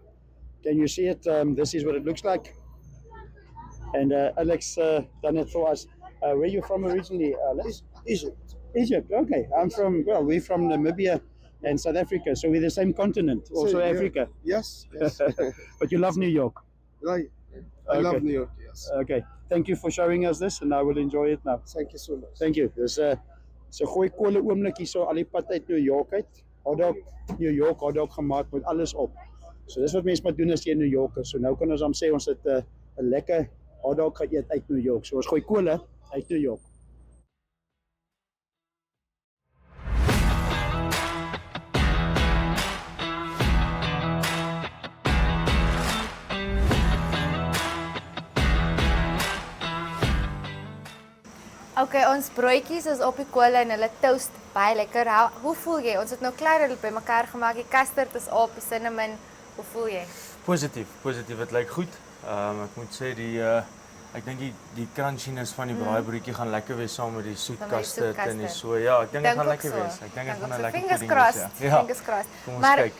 Can you see it? This is what it looks like. And Alex done it for us. Where are you from originally, Alex? Egypt. Egypt. Okay. We're from Namibia and South Africa, so we're the same continent, also yeah. Africa. Yes. Yes. But you love New York. Right. I love New York. Yes. Okay. Thank you for showing us this, and I will enjoy it now. Thank you so much. Thank you. Dis 'n goeie kolle oomblik hier so al die pad uit New York uit. Hotdog, New York hotdog gemaak met alles op. So dis wat mense moet doen as jy in New York is. So nou kan ons dan sê ons het 'n lekker hotdog geëet uit New York. So ons gooi kolle uit New York. Okay, ons broodjies is op die kolle en hulle toast baie lekker. Hoe voel jy? Ons het nou klaar hulle bymekaar gemaak. Die custard is op, die cinnamon. Hoe voel jy? Positief. Dit lyk goed. Ek moet sê ek dink die crunchiness van die braaibroodjie gaan lekker wees saam met die soet custard en die so. Ja, ek dink dit gaan lekker wees. Ek dink dit gaan 'n lekker pudding wees. Ja. Fingers crossed. Kom ons Maar kyk.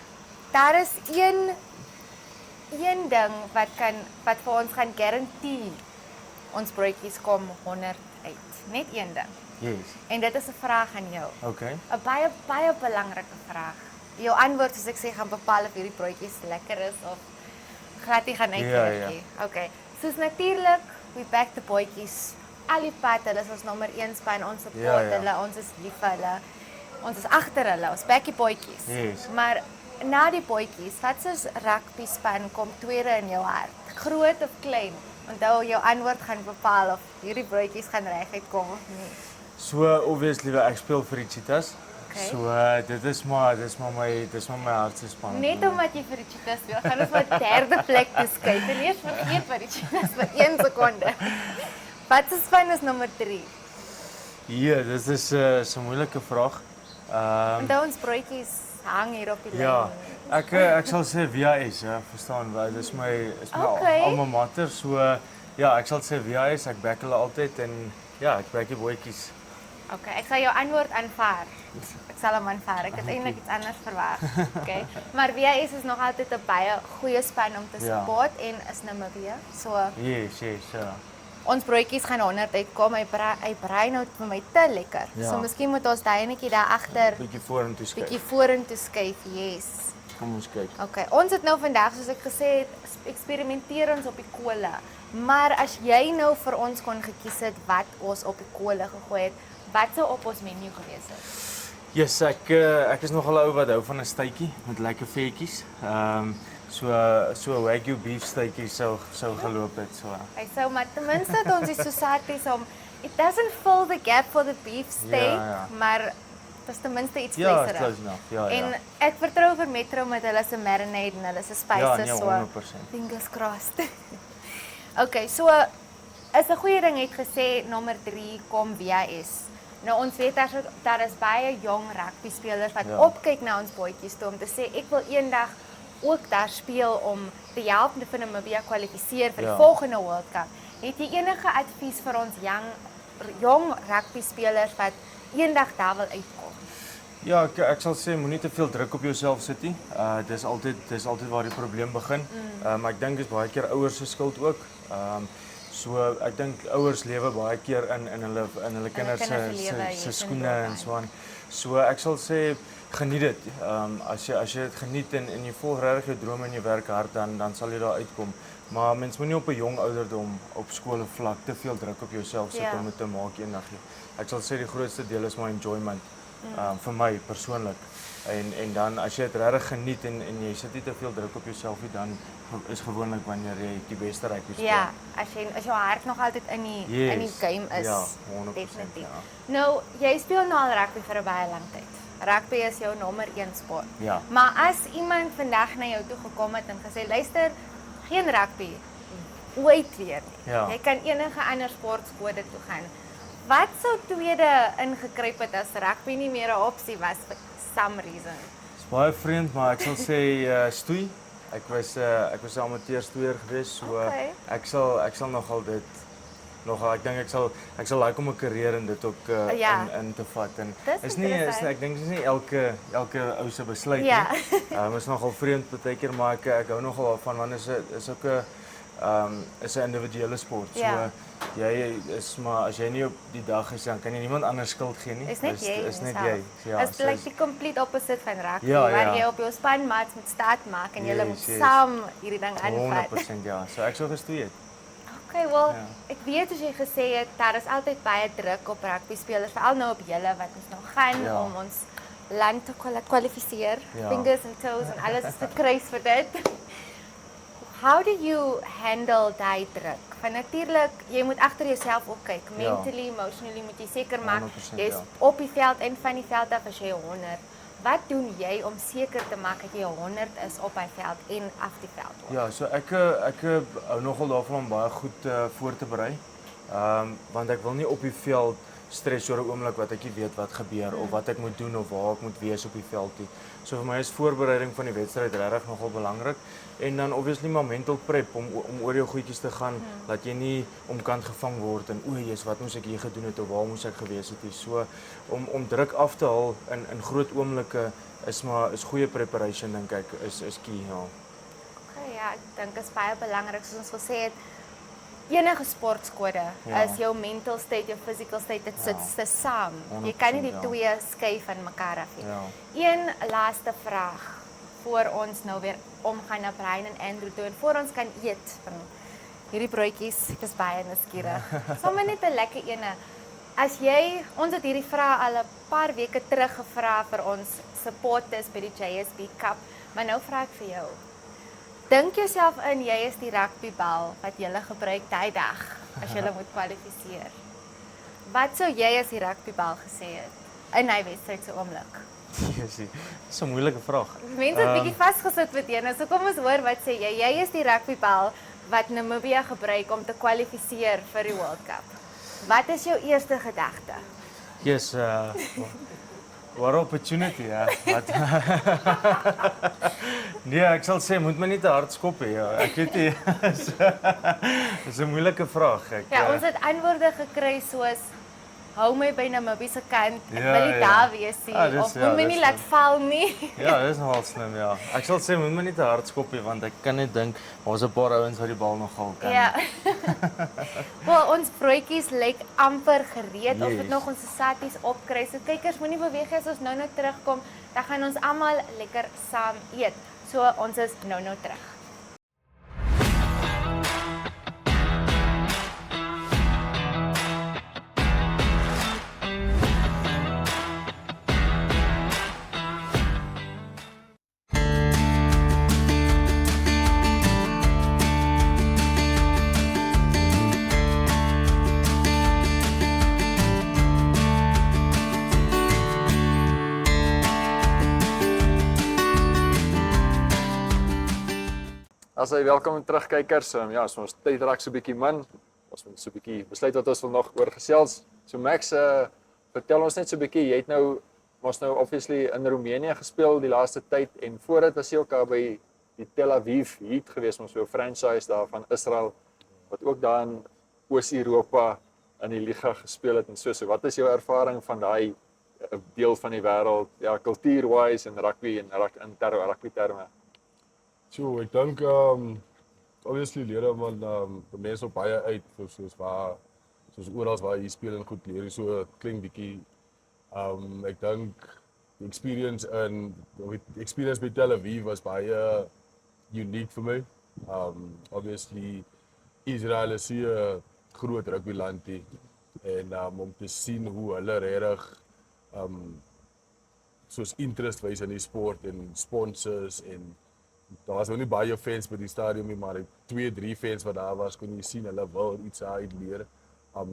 daar is een ding wat vir ons gaan guarantee ons broodjies kom 100 uit. Net een ding. Yes. En dit is 'n vraag aan jou. Okay. 'n baie belangrike vraag. Jou antwoord soos ek sê gaan bepaal of hierdie broodjies lekker is of glad nie gaan uitwerk nie. Okay. Soos natuurlik, we back the bootjies. Al die pad, hulle is ons nommer 1 span, ons support hulle, ons is lief vir hulle. Ons is agter hulle, ons back die bootjies. Yes. Maar na die bootjies, wat soos rugby span kom tweede in jou hart? Groot of klein? Onthou jou antwoord gaan bepaal of hierdie broodjies gaan reguit kom of nie. So obviously ek speel vir die Cheetahs. Okay. So dit is maar my hartsespan. Net omdat jy vir die Cheetahs speel, gaan ons vir 3de plek toeskuif. En eers vergeet wat die Cheetahs vir 1 sekonde. Wat se span is nommer 3? Ja, dit is 'n moeilike vraag. Onthou ons broodjies hang hier op die lyn. Ja, ek sal sê VHS, ja, verstaan jy? Dis my alma mater, so ja, ek sal sê VHS, ek back hulle altyd en ja, ek back die bootjies. Okay, ek sal jou antwoord aanvaar. Ek sal hom aanvaar. Ek het eintlik iets anders verwag. Okay. Maar VHS is nog altyd 'n baie goeie span om te support en is Namibia. So Yes, ja. Ons broodjies gaan 100 uitkom. Hy brei nou vir my te lekker. Ja. So miskien moet ons daai netjie daar agter bietjie vorentoe skuif. Yes. Kom ons kyk. Okay, ons het nou vandag soos ek gesê het, eksperimenteer ons op die kolle. Maar as jy nou vir ons kon gekies het wat ons op die kolle gegooi het, wat sou op ons menu gewees het? Yes, ek is nogal 'n ou wat hou van 'n steakie met lekker vetjies. So wagyu beef steakie sou geloop het so. Hy sou maar ten minste het ons die sosaties om it doesn't fill the gap for the beef steak, maar dit is ten minste iets vleisiger. Ja, close enough. Ja. En ek vertrou vir Metro met hulle se marinade en hulle se spices ja, so. 100%. Fingers crossed. Okay, so is 'n goeie ding het gesê nommer 3 kom VHS. Nou ons weet daar is baie jong rugby spelers wat opkyk na ons bootjies toe om te sê ek wil eendag ook daar speel om te help vir Namibia kwalifiseer vir die volgende World Cup. Het jy enige advies vir ons jong rugby spelers wat eendag daar wil uitkom? Ja, ek sal sê moenie te veel druk op jouself sit nie. Dis altyd waar die probleem begin. Maar ek dink dit is baie keer ouers se skuld ook. So ek dink ouers lewe baie keer in hulle kinders se skoene en so aan. So ek sal sê geniet dit. As jy dit geniet en jy volg regtig jou drome en jy werk hard, dan sal jy daar uitkom. Maar mens moet nie op 'n jong ouderdom op skoolvlak te veel druk op jouself sit om dit te maak eendag nie. Ek sal sê die grootste deel is my enjoyment vir my persoonlik. En dan as jy dit regtig geniet en jy sit nie te veel druk op jouself nie, dan is gewoonlik wanneer jy die beste rugby speel. Ja, as jou hart nog altyd in die game is. Ja, 100%. Definitief. Ja. Nou, jy speel nou al rugby vir 'n baie lang tyd. Rugby is jou nommer 1 sport. Ja. Maar as iemand vandag na jou toe gekom het en gesê, luister, geen rugby ooit weer nie. Ja. Jy kan enige ander sportskode toe gaan. Wat sou tweede ingekruip het as rugby nie meer 'n opsie was for some reason? Dis baie vreemd, maar ek sal sê stoei. Ek was 'n amateur stoeier geweest, so ek sal nogal dit ek dink ek sal like om 'n karier in dit ook in te vat en ek dink dis nie elke ou se besluit nie. Is nogal vreemd partykeer, maar ek hou nogal daarvan want is ook 'n is 'n individuele sport. So jy is maar as jy nie op die dag is dan kan jy niemand anders skuld gee nie. Is net jy. Ja, is like die complete opposite van rugby Ja, waar jy op jou spanmaats moet staat maak en julle moet saam hierdie ding aanvat. 100% ja. So ek sou gestoei het. Okay, wel, ek weet as jy gesê het daar is altyd baie druk op rugby spelers, veral nou op julle wat ons nou gaan om ons land te kwalifiseer. Fingers and toes en alles is te kruis vir dit. How do you handle daai druk? Want natuurlik, jy moet agter jouself opkyk. Mentally, emotionally moet jy seker maak jy's op die veld en van die veld af as jy 100. Wat doen jy om seker te maak dat jy 100 is op die veld en af die veld ook? Ja, so ek hou nogal daarvan om baie goed voor te berei. Want ek wil nie op die veld stres oor 'n oomblik wat ek nie weet wat gebeur of wat ek moet doen of waar ek moet wees op die veld nie. So vir my is voorbereiding van die wedstryd regtig nogal belangrik en dan obviously maar mental prep om oor jou goedjies te gaan dat jy nie omkant gevang word en Jesus, wat moes ek hier gedoen het of waar moes ek gewees het nie. So om druk af te haal in groot oomblikke is goeie preparation dink ek is key. Ja. Okay, ja, ek dink is baie belangrik soos ons gesê het. Enige sportskode is jou mental state, jou physical state, dit sit saam. Jy kan nie die twee skei van mekaar af nie. Een laaste vraag voor ons nou weer omgaan na Brian en Andrew toe en voor ons kan eet van hierdie broodjies. Ek is baie nuuskierig. Sommige net 'n lekker ene. As jy ons het hierdie vrae al 'n paar weke terug gevra vir ons supporters by die JSB Cup, maar nou vra ek vir jou. Dink jouself in, jy is die rugbybal wat jy gebruik daai dag as jy moet kwalifiseer. Wat sou jy as die rugbybal gesê het in hy wedstryd se oomblik? Dis 'n moeilike vraag. Mense het bietjie vasgesit met een. So kom ons hoor wat sê jy. Jy is die rugbybal wat Namibië gebruik om te kwalifiseer vir die World Cup. Wat is jou eerste gedagte? Yes, what opportunity, ja. Nee, ek sal sê moet my nie te hard skop hê. Ek weet nie. Dis 'n moeilike vraag. Ons het antwoorde gekry soos hou my by Namibië se kant. Ek wil nie daar wees nie of moet my nie laat val nie. Ja, dis nogal slim, ja. Ek sal sê moet my nie te hard skop hê want ek kan net dink ons 'n paar ouens wat die bal nogal kan. Ja. Wel, ons broodjies lyk amper gereed. Ons moet nog ons satties opkry. So kykers, moenie beweeg as ons nou terugkom. Dan gaan ons almal lekker saam eet. So ons is nou terug. Asai, welkom terug kykers. Ja, so ons tyd raak so 'n bietjie min. Ons moet so 'n bietjie besluit wat ons wil nog oor gesels. So Max, vertel ons net so 'n bietjie. Jy het ons nou obviously in Roemenië gespeel die laaste tyd en voor dit was jy ook daar by die Tel Aviv Heat gewees, ons so 'n franchise daar van Israel wat ook daar in Oos-Europa in die liga gespeel het en so. Wat is jou ervaring van daai deel van die wêreld, ja, kultuur-wise en rugby en rugby terme? So, ek dink obviously leer man mense op baie uit soos oral waar jy speel en goed leer. So klink bietjie ek dink die experience by Tel Aviv was baie unique vir my. Obviously Israel is hier 'n groot rugbyland hier en om te sien hoe hulle regtig soos interest wys in die sport en sponsors en daar was nou nie baie fans by die stadion nie, maar die 2-3 fans wat daar was, kon jy sien hulle wil iets uitleer.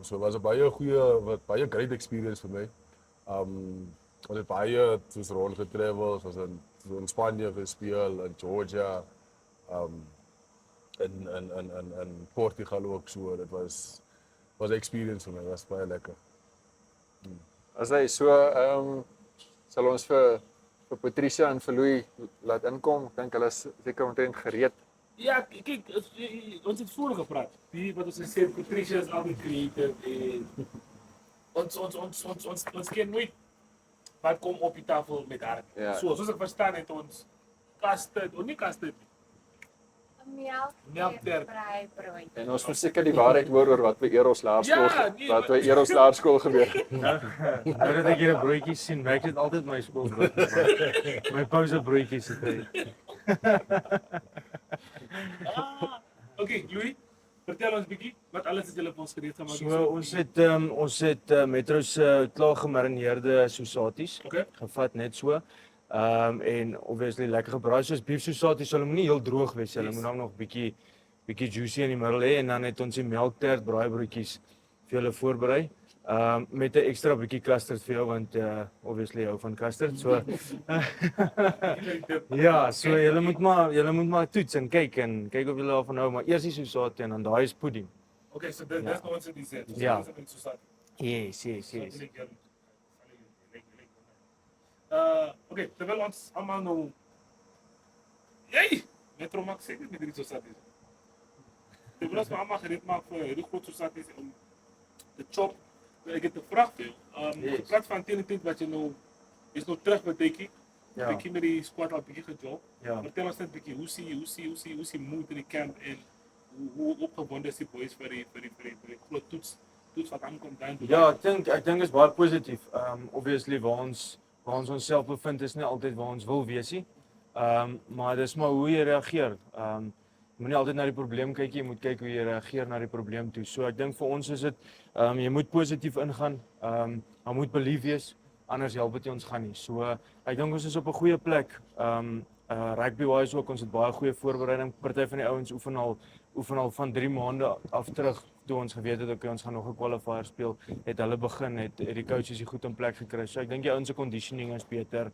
So was 'n baie great experience vir my. Ons het baie soos rondgetravel, soos in Spanje gespeel, in Georgia, in Portugal ook so. Dit was 'n experience vir my, was baie lekker. As hy so sal ons vir Patricia en vir Louis laat inkom. Ek dink hulle is seker omtrent gereed. Ja, kyk, ons het voor gepraat. Die wat ons gesê Patricia is altyd creative en ons ken nooit wat kom op die tafel met haar. Ja. So, soos ek verstaan het ons custard, of nie custard, melktert. Braaibrood. En ons moet seker die waarheid hoor oor wat by Eros Laerskool gebeur. Nou dat ek hier 'n broodjie sien, maak dit altyd my skoolbrood. My pouse broodjies het hy. Okay, Louis, vertel ons bietjie wat alles het julle vir ons gereed gemaak. So ons het Metro se klaar gemarineerde sosaties gevat net so. En obviously lekker gebraai soos beef sosaties, hulle moet nie heel droog wees, hulle moet dan nog bietjie juicy in die middel hê en dan het ons die melktert braaibroodjies vir julle voorberei. Met 'n ekstra bietjie custard vir jou want obviously hou van custard. So ja, so julle moet maar toets en kyk of julle daarvan hou, maar eers die sosatie en dan daai is pudding. Okay, so dis nou ons het gesê. Ja. Yes. Okay, terwyl ons almal nou Metro maak seker met die sosaties. Terwyl ons almal gereed maak vir hierdie groot sosaties om te chop. Ek het 'n vraag vir jou. Op plaas van teen wat jy nou is nou terug by Tekkie. Tekkie met die squad al bietjie gejob. Vertel ons net bietjie hoe sien moed in die camp en hoe opgewonde is die boys vir die groot toets wat aankom dan. Ja, ek dink is baie positief. Obviously waar ons onsself bevind is nie altyd waar ons wil wees nie. Maar dis maar hoe jy reageer. Jy moet nie altyd na die probleem kyk, jy moet kyk hoe jy reageer na die probleem toe. So ek dink vir ons is dit jy moet positief ingaan. Jy moet belief wees, anders help dit ons gaan nie. So ek dink ons is op 'n goeie plek. Rugby-wise ook, ons het baie goeie voorbereiding. Party van die ouens oefen al van 3 maande af terug toe ons geweet het ons gaan nog 'n qualifier speel. Het hulle begin, het die coaches die goed in plek gekry. So ek dink die ouens se conditioning is beter.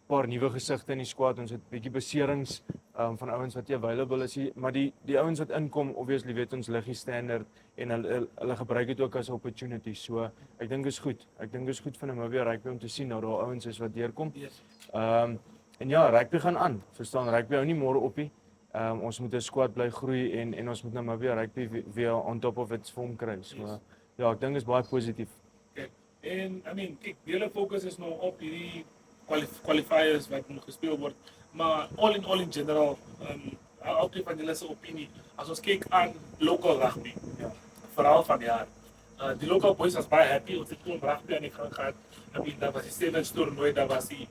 Paar nuwe gesigte in die squad. Ons het bietjie beserings van ouens wat nie available is nie, maar die ouens wat inkom, obviously weet ons liggie standard en hulle gebruik dit ook as 'n opportunity. So ek dink is goed. Ek dink is goed vir Namibia rugby om te sien dat daar ouens is wat deurkom. En ja, rugby gaan aan. Verstaan, rugby hou nie môre op nie. Ons moet 'n squad bly groei en ons moet Namibia rugby weer on top of its vorm kry. So ja, ek dink is baie positief. Okay. En I mean, kyk, die hele fokus is nou op hierdie qualifiers wat nog gespeel word, maar all in general, altyd van julle se opinie, as ons kyk aan local rugby, verhaal van die jaar. Die local boys was baie happy, ons het toen rugby aan die gang gehad. I mean, daar was die Sevens toernooi, daar was die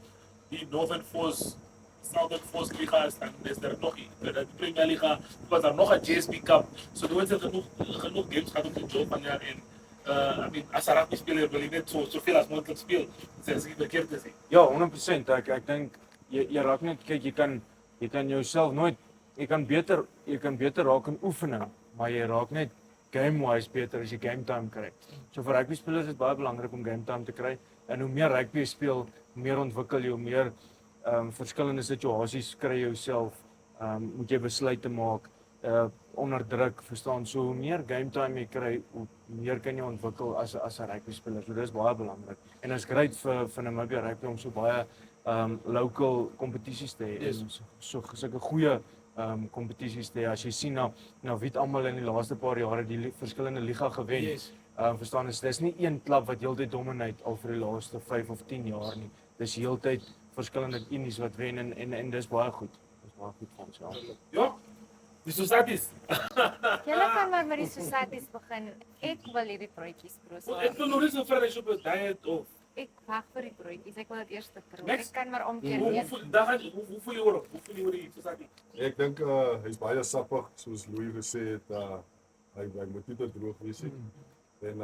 Northern Force, Southern Force Liga, dan is daar nog die Premier Liga, was daar nog 'n JSB Cup. So die mense het genoeg games gehad om te job van jaar en I mean, as 'n rugby speler wil jy net soveel as moontlik speel. Dit is nie verkeerd te sê. Ja, 100%. Ek dink jy raak net kyk jy kan jouself nooit jy kan beter raak in oefening, maar jy raak net game-wise beter as jy game time kry. So vir rugby spelers is dit baie belangrik om game time te kry en hoe meer rugby jy speel, hoe meer ontwikkel jy, hoe meer verskillende situasies kry jy jouself, moet jy besluite maak onder druk, verstaan, so hoe meer game time jy kry, hoe meer kan jy ontwikkel as 'n rugby speler. So dis baie belangrik. En dit is great vir Namibia rugby om so baie local kompetisies te hê. Yes. So sulke goeie kompetisies te hê. As jy sien na wie almal in die laaste paar jare die verskillende liga gewen. Yes. Verstaan, dis nie een klub wat heeltyd dominate al vir die laaste 5 of 10 jaar nie. Dis heeltyd verskillende unies wat wen en dis baie goed. Dis baie goed vir ons, ja. Ja. Die societies. Julle kan maar met die societies begin. Ek wil hierdie broodjies proe. Ek wil nog nie so ver as op 'n diet of Ek wag vir die broodjies. Ek wil dit eers proe. Next. Ek kan maar omkeer Hoe eet. voel jy oor hom? Hoe voel jy oor die Sosaki? Ek dink hy's baie sappig soos Louis gesê het. Hy moet nie te droog wees nie. En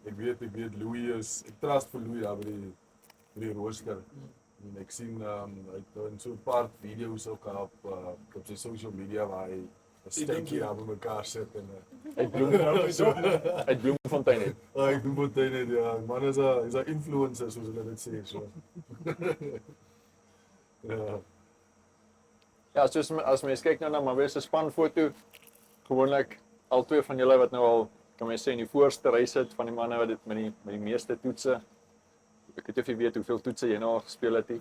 ek weet Louis ek trust vir Louis daar by die rooster. En ek sien hy het in so 'n paar video's ook op sy social media waar hy 'n steekie daar bymekaar sit en Uit Bloemfontein het. Uit Bloemfontein het, ja. Man is 'n influencer soos hulle dit sê so. Ja. Ja, soos as mens kyk nou na maar weer se spanfoto, gewoonlik al twee van julle wat nou al kan mens sê in die voorste ry sit van die manne wat dit met die meeste toetse. Ek weet nie of jy weet hoeveel toetse jy nou al gespeel het nie.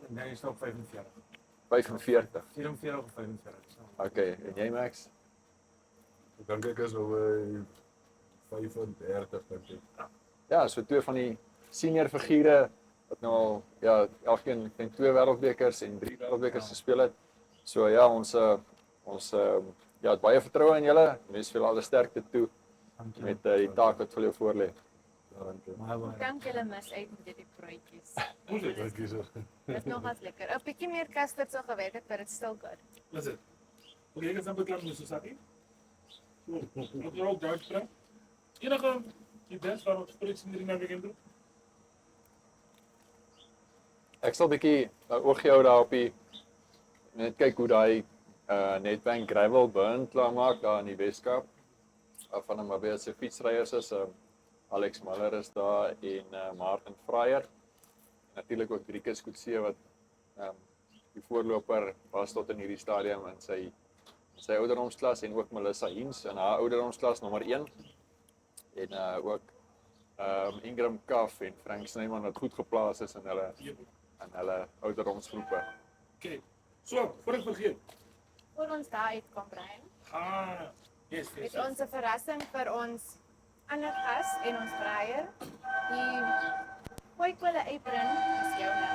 Nee, is nog 45. 45. 44 of 45. Okay, en jy Max? Ek dink ek is nou by 35 dink ek. Ja, so twee van die senior figure wat nou al ja, elkeen ek dink 2 wêreldbekers en 3 wêreldbekers gespeel het. So ja, ons ja, het baie vertroue in julle. Mens veel alle sterkte toe met die taak wat vir jou voorlê. Dank julle mis uit met hierdie broodjies. Dankie so. Dit is nogals lekker. 'n Bietjie meer custard sou gewerk het, but it's still good. Wat is dit? Oké, ek het saam beklaar met Sosaki. Moet jy ook Duits praat? Enige idees van wat spreek in hierdie naweek doen? Ek sal 'n bietjie oogie hou daar op die net kyk hoe daai Nedbank gravel burn klaar maak daar in die Weskaap. Van hom maar se fietsryers is Alex Muller is daar en Martin Fraier. Natuurlik ook Driekus Kutse wat die voorloper was tot in hierdie stadium in sy ouderdomsklas en ook Melissa Hins in haar ouderdomsklas nommer 1. En ook Ingram Kaff en Frank Snyman wat goed geplaas is in hulle ouderdomsgroepe. Okay. So, voor ek vergeet. Voor ons daar uitkom, Brian. Yes. Het ons 'n verrassing vir ons ander gas en ons breier. Die Kooikwelle apron is joune.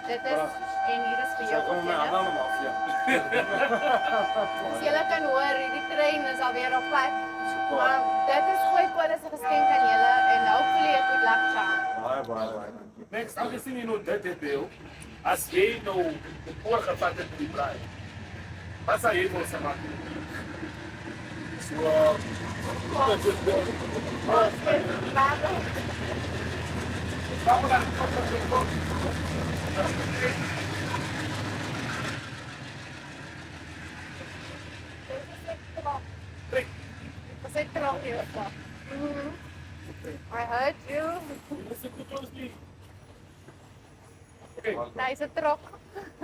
Dit is en hier is vir jou. Kom my hande aan hom af, ja. So julle kan hoor, hierdie trein is alweer op pad. Maar dit is Kooikwelle se geskenk aan julle en hopefully a good luck charm. Baie. Next, aangezien jy nou dit het deel, as jy nou oorgevat het met die braai, wat sal jy wil sê maak? So, Say trok hier. I heard you. Listen to closely. Okay. Daar is 'n trok.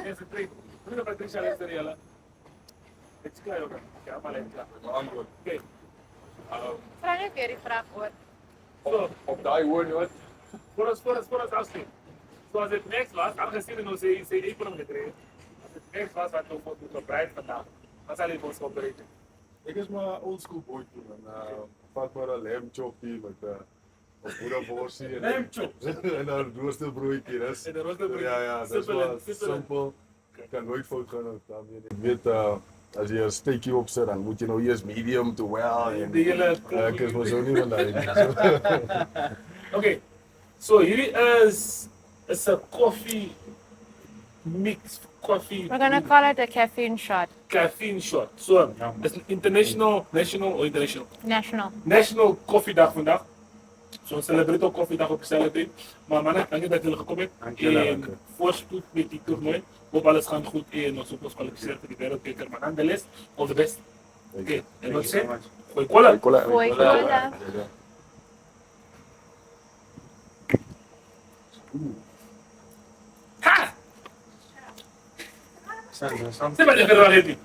Dis 'n trek. Hoe Patricia luister julle. Ek sê klaar ook. Ja, maar net klaar. Antwoord. Okay. Vra net weer die vraag oor. Op daai hoë noot. Voor ons afsluit. So as dit next was, aangezien ons sê ekonom getree. As dit next was wat nog moet gebruik vandag. Wat sal jy vir ons operate? Ek is maar old school boy toe en vat maar 'n lamb chop hier met 'n boereworsie en lamb chop en 'n roosterbroodjie, dis. En 'n roosterbroodjie. Ja, dis wel simpel. Kan nooit fout gaan of daarmee. Ek weet as jy 'n steekie opsit dan moet jy nou eers medium to well en die hele ek is mos so nie van daai. Okay. So hierdie is 'n coffee mix coffee. We're gonna call it a caffeine shot. Caffeine shot. So, it's international, national or international? National Coffee Dag vandag. So, ons celebrate ook Coffee Dag op dieselfde tyd. Maar manne, dankie dat julle gekom het. En voorspoed met die toernooi. Hoop alles gaan goed en ons hoop ons kwalifiseer vir die wêreldbeker. Maar nonetheless, all the best. Okay. En wat sê? Goeie kolle. Goeie kolle. Ha! Sê maar jy verraai dit.